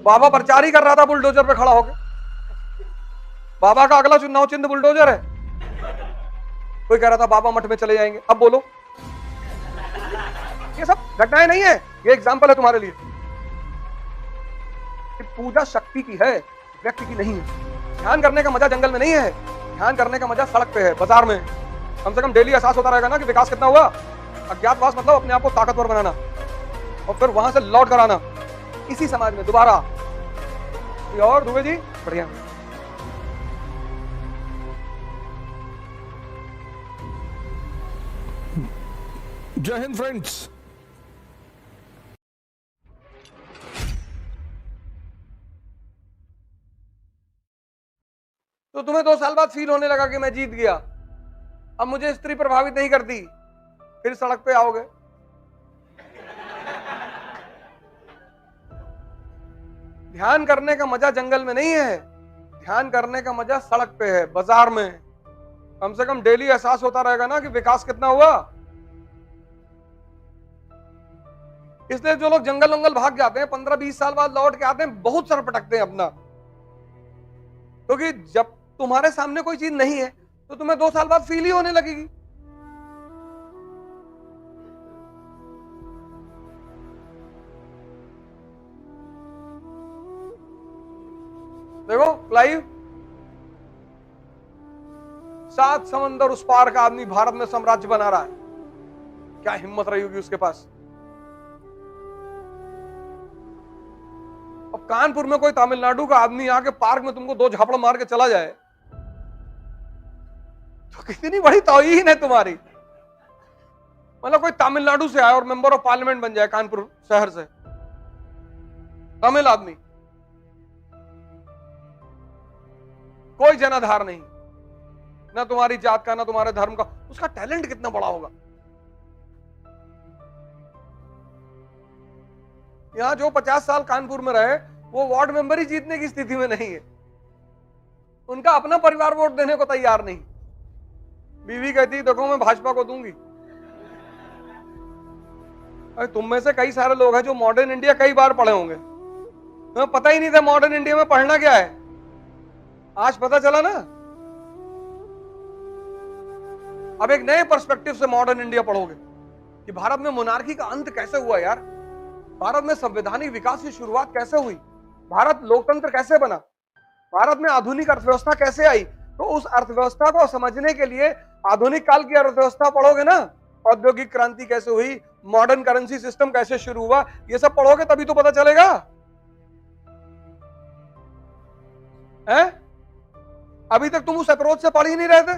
बाबा प्रचार ही कर रहा था बुलडोजर पे खड़ा होकर। बाबा का अगला चुनाव चिन्ह बुलडोजर है। कोई कह रहा था बाबा मठ में चले जाएंगे, अब बोलो। ये सब घटनाएं नहीं है, ये एग्जाम्पल है तुम्हारे लिए कि पूजा शक्ति की है, व्यक्ति की नहीं है। ध्यान करने का मजा जंगल में नहीं है, ध्यान करने का मजा सड़क पे है, बाजार में। कम से कम डेली एहसास होता रहेगा ना कि विकास कितना हुआ। अज्ञातवास मतलब अपने आप को ताकतवर बनाना और फिर वहां से लौट कर आना इसी समाज में दोबारा। और दुबे जी बढ़िया। जय हिंद फ्रेंड्स। तो तुम्हें 2 साल बाद फील होने लगा कि मैं जीत गया, अब मुझे स्त्री प्रभावित नहीं करती, फिर सड़क पे आओगे। ध्यान करने का मजा जंगल में नहीं है, ध्यान करने का मजा सड़क पे है, बाजार में। कम से कम डेली एहसास होता रहेगा ना कि विकास कितना हुआ। इसलिए जो लोग जंगल वंगल भाग जाते हैं 15-20 साल बाद लौट के आते हैं, बहुत सर पटकते हैं अपना। क्योंकि जब तुम्हारे सामने कोई चीज नहीं है तो तुम्हें 2 साल बाद फील ही होने लगेगी। देखो क्लाइव, 7 समंदर उस पार का आदमी भारत में साम्राज्य बना रहा है। क्या हिम्मत रही होगी उसके पास। अब कानपुर में कोई तमिलनाडु का आदमी आके पार्क में तुमको 2 झापड़ मार के चला जाए तो कितनी बड़ी तौहीन है तुम्हारी। मतलब कोई तमिलनाडु से आए और मेंबर ऑफ पार्लियामेंट बन जाए कानपुर शहर से, तमिल आदमी, कोई जनाधार नहीं, ना तुम्हारी जात का ना तुम्हारे धर्म का, उसका टैलेंट कितना बड़ा होगा। यहां जो 50 साल कानपुर में रहे वो वार्ड मेंबर ही जीतने की स्थिति में नहीं है, उनका अपना परिवार वोट देने को तैयार नहीं। बीवी कहती देखो मैं भाजपा को दूंगी। अरे तुम में से कई सारे लोग हैं जो मॉडर्न इंडिया कई बार पढ़े होंगे, तुम्हें पता ही नहीं था मॉडर्न इंडिया में पढ़ना क्या है, आज पता चला ना। अब एक नए पर्सपेक्टिव से मॉडर्न इंडिया पढ़ोगे कि भारत में मोनार्की का अंत कैसे हुआ यार, भारत में संवैधानिक विकास की शुरुआत कैसे हुई, भारत लोकतंत्र कैसे बना, भारत में आधुनिक अर्थव्यवस्था कैसे आई। तो उस अर्थव्यवस्था को समझने के लिए आधुनिक काल की अर्थव्यवस्था पढ़ोगे ना, औद्योगिक क्रांति कैसे हुई, मॉडर्न करेंसी सिस्टम कैसे शुरू हुआ, ये सब पढ़ोगे तभी तो पता चलेगा। हैं? अभी तक तुम उस अप्रोच से पढ़ ही नहीं रहे थे।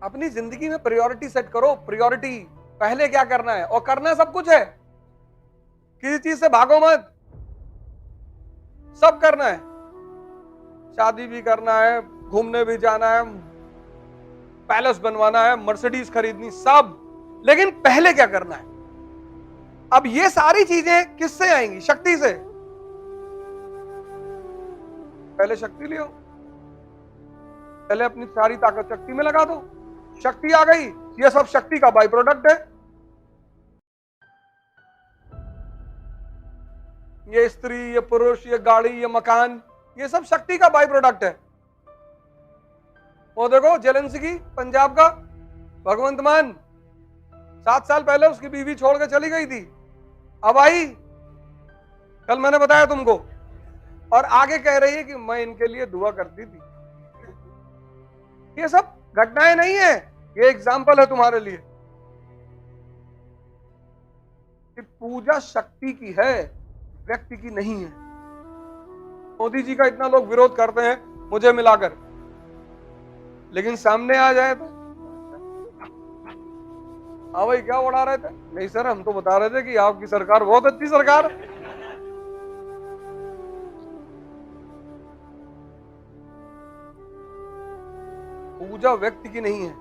अपनी जिंदगी में प्रायोरिटी सेट करो, प्रायोरिटी पहले क्या करना है, और करना सब कुछ है, किसी चीज से भागो मत, सब करना है। शादी भी करना है, घूमने भी जाना है, पैलेस बनवाना है, मर्सिडीज खरीदनी, सब, लेकिन पहले क्या करना है। अब ये सारी चीजें किससे आएंगी, शक्ति से। पहले शक्ति लियो, पहले अपनी सारी ताकत शक्ति में लगा दो, शक्ति आ गई, ये सब शक्ति का बाई प्रोडक्ट है। ये स्त्री, ये पुरुष, ये गाड़ी, ये मकान, ये सब शक्ति का बाई प्रोडक्ट है। वो देखो जेलेंस्की पंजाब का भगवंत मान, 7 साल पहले उसकी बीवी छोड़ के चली गई थी, अब आई, कल मैंने बताया तुमको, और आगे कह रही है कि मैं इनके लिए दुआ करती थी। ये सब घटनाएं नहीं है, ये एग्जाम्पल है तुम्हारे लिए कि पूजा शक्ति की है, व्यक्ति की नहीं है। मोदी जी का इतना लोग विरोध करते हैं मुझे मिलाकर, लेकिन सामने आ जाए तो हाँ भाई क्या उड़ा रहे थे, नहीं सर हम तो बता रहे थे कि आपकी सरकार बहुत अच्छी सरकार है। पूजा व्यक्ति की नहीं है,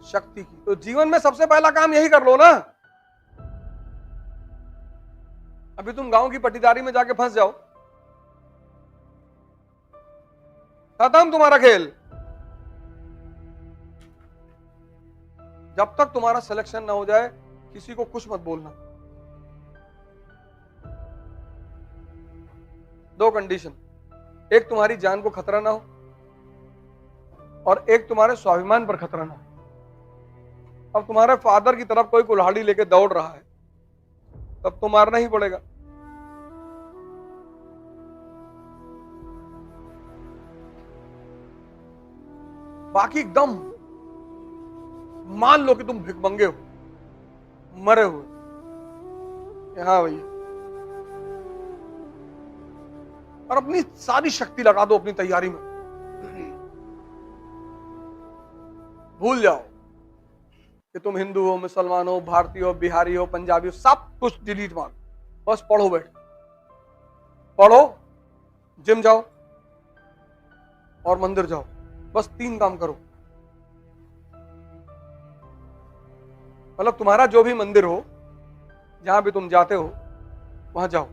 शक्ति की। तो जीवन में सबसे पहला काम यही कर लो ना। अभी तुम गांव की पट्टीदारी में जाके फंस जाओ, खत्म तुम्हारा खेल। जब तक तुम्हारा सिलेक्शन ना हो जाए किसी को कुछ मत बोलना। दो कंडीशन, एक तुम्हारी जान को खतरा ना हो और एक तुम्हारे स्वाभिमान पर खतरा ना हो। अब तुम्हारे फादर की तरफ कोई कुल्हाड़ी लेके दौड़ रहा है, तब तो मारना ही पड़ेगा। बाकी एकदम मान लो कि तुम भिखमंगे हो, मरे हुए, हाँ भैया, और अपनी सारी शक्ति लगा दो अपनी तैयारी में। भूल जाओ कि तुम हिंदू हो, मुसलमान हो, भारतीय हो, बिहारी हो, पंजाबी हो, सब कुछ डिलीट मार, बस पढ़ो, बैठ पढ़ो, जिम जाओ और मंदिर जाओ। बस 3 काम करो। मतलब तुम्हारा जो भी मंदिर हो, जहां भी तुम जाते हो, वहां जाओ।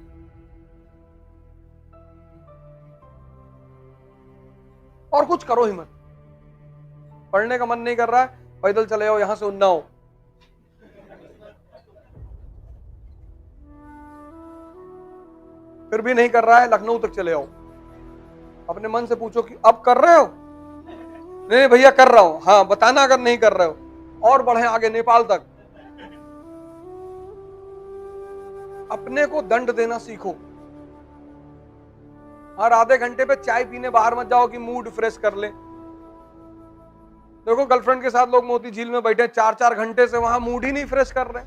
और कुछ करो ही मत। पढ़ने का मन नहीं कर रहा है, पैदल चले जाओ यहां से उन्नाव। फिर भी नहीं कर रहा है, लखनऊ तक चले आओ। अपने मन से पूछो कि अब कर रहे हो? नहीं भैया कर रहा हूं। हाँ बताना अगर नहीं कर रहे हो। और बढ़े आगे नेपाल तक। अपने को दंड देना सीखो। हर आधे घंटे पे चाय पीने बाहर मत जाओ कि मूड फ्रेश कर ले। देखो गर्लफ्रेंड के साथ लोग मोती झील में बैठे 4-4 घंटे से, वहां मूड ही नहीं फ्रेश कर रहे।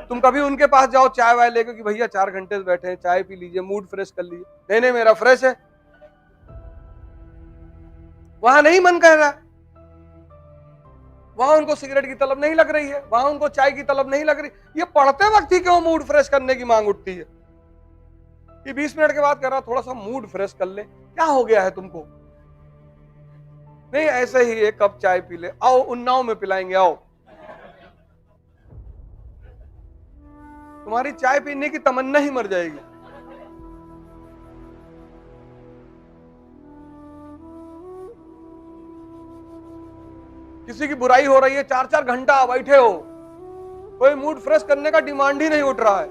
तुम कभी उनके पास जाओ चाय वाय लेकर कि भैया 4 घंटे से बैठे हैं, चाय पी लीजिए, मूड फ्रेश कर लीजिए। नहीं नहीं मेरा फ्रेश है। वहां नहीं मन कह रहा, वहां उनको सिगरेट की तलब नहीं लग रही है, वहां उनको चाय की तलब नहीं लग रही। ये पढ़ते वक्त ही क्यों मूड फ्रेश करने की मांग उठती है? ये 20 मिनट के बाद कह रहा थोड़ा सा मूड फ्रेश कर ले। क्या हो गया है तुमको? नहीं ऐसे ही एक कप चाय पी ले, आओ उन्नाव में पिलाएंगे, आओ। तुम्हारी चाय पीने की तमन्ना ही मर जाएगी। किसी की बुराई हो रही है, 4-4 घंटा बैठे हो, कोई मूड फ्रेश करने का डिमांड ही नहीं उठ रहा है।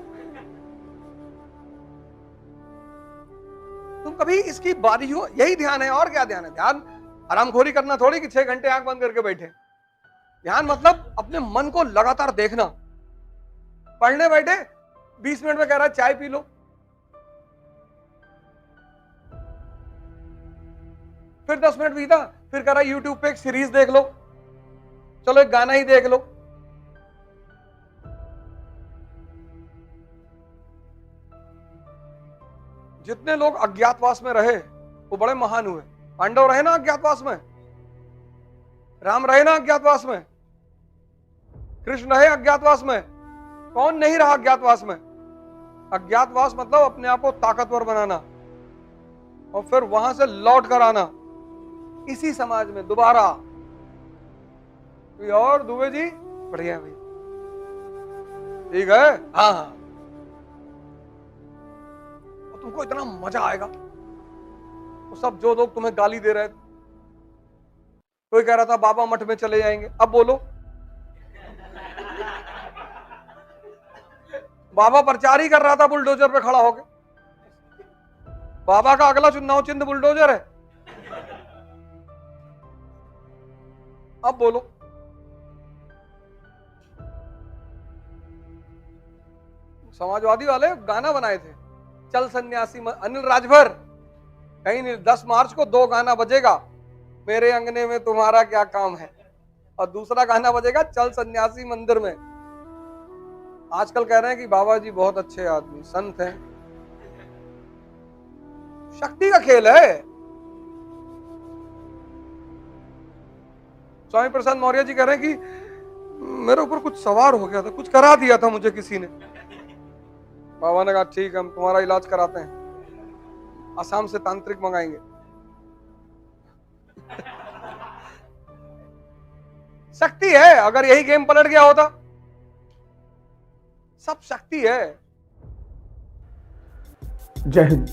तुम कभी इसकी बारी हो, यही ध्यान है और क्या ध्यान है? ध्यान आरामखोरी करना थोड़ी कि 6 घंटे आंख बंद करके बैठे। ध्यान मतलब अपने मन को लगातार देखना। पढ़ने बैठे 20 मिनट में कह रहा है चाय पी लो, फिर 10 मिनट बीता, फिर कह रहा है यूट्यूब पे एक सीरीज देख लो, चलो एक गाना ही देख लो। जितने लोग अज्ञातवास में रहे वो बड़े महान हुए। पांडव रहे ना अज्ञातवास में, राम रहे ना अज्ञातवास में, कृष्ण रहे अज्ञातवास में, कौन नहीं रहा अज्ञातवास में? अज्ञातवास मतलब अपने आप को ताकतवर बनाना और फिर वहां से लौट कर आना इसी समाज में दोबारा। और दुबे जी बढ़िया भाई, ठीक है, हाँ हाँ। और तुमको इतना मजा आएगा। तो सब जो लोग तुम्हें गाली दे रहे थे, कोई कह रहा था बाबा मठ में चले जाएंगे, अब बोलो बाबा प्रचार ही कर रहा था बुलडोजर पे खड़ा होके। बाबा का अगला चुनाव चिन्ह बुलडोजर है। अब बोलो समाजवादी वाले गाना बनाए थे, चल सन्यासी अनिल राजभर, कहीं नहीं, 10 मार्च को 2 गाना बजेगा, मेरे अंगने में तुम्हारा क्या काम है, और दूसरा गाना बजेगा चल सन्यासी मंदिर में। आजकल कह रहे हैं कि बाबा जी बहुत अच्छे आदमी संत हैं। शक्ति का खेल है। स्वामी प्रसाद मौर्य जी कह रहे हैं कि मेरे ऊपर कुछ सवार हो गया था, कुछ करा दिया था मुझे किसी ने। बाबा ने कहा ठीक है, हम तुम्हारा इलाज कराते हैं, आसाम से तांत्रिक मंगाएंगे। शक्ति है। अगर यही गेम पलट गया होता, सब शक्ति है। जय हिंद।